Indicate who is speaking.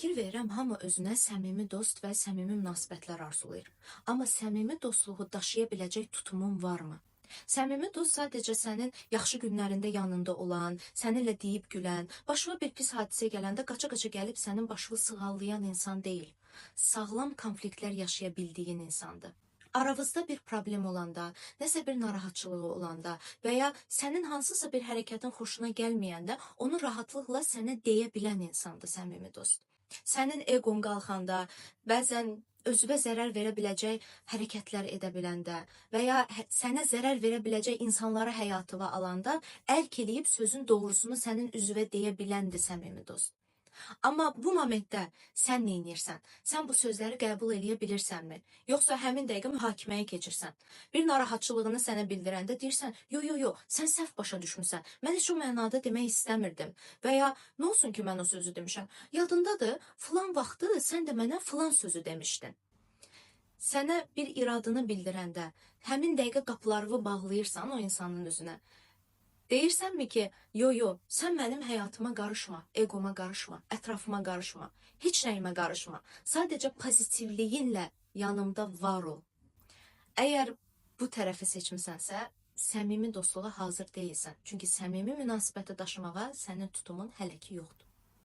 Speaker 1: Fikir verirəm, hamı özünə səmimi dost və səmimi münasibətlər arzulayır. Amma səmimi dostluğu daşıya biləcək tutumun varmı? Səmimi dost sadəcə sənin yaxşı günlərində yanında olan, səninlə deyib gülən, başına bir pis hadisə gələndə qaça-qaça gəlib sənin başını sığallayan insan deyil. Sağlam konfliktlər yaşaya bildiyin insandır. Aranızda bir problem olanda, nəsə bir narahatçılığı olanda və ya sənin hansısa bir hərəkətin xoşuna gəlməyəndə onu rahatlıqla sənə deyə bilən insandır səmimi dost. Sənin eqon qalxanda, bəzən özünə zərər verə biləcək hərəkətlər edə biləndə və ya sənə zərər verə biləcək insanları həyatına alanda ərk eləyib sözün doğrusunu sənin üzvə deyə biləndir səmimi dost. Amma bu momentdə sən nə edirsən? Sən bu sözləri qəbul edə bilirsənmi? Yoxsa həmin dəqiqə mühakiməyə keçirsən? Bir narahatçılığını sənə bildirəndə deyirsən, yo, sən səhv başa düşmüsən. Mən heç o mənada demək istəmirdim. Və ya nə olsun ki, mən o sözü demişəm? Yadındadır, filan vaxtı sən də mənə filan sözü demişdin. Sənə bir iradını bildirəndə, həmin dəqiqə qapılarını bağlayırsan o insanın üzünə. Deyirsənmi ki, yo, sən mənim həyatıma qarışma, egoma qarışma, ətrafıma qarışma, heç nəyimə qarışma. Sadəcə pozitivliyinlə yanımda var ol. Əgər bu tərəfi seçmisənsə, səmimi dostluğa hazır deyilsən. Çünki səmimi münasibəti daşımağa sənin tutumun hələ ki yoxdur.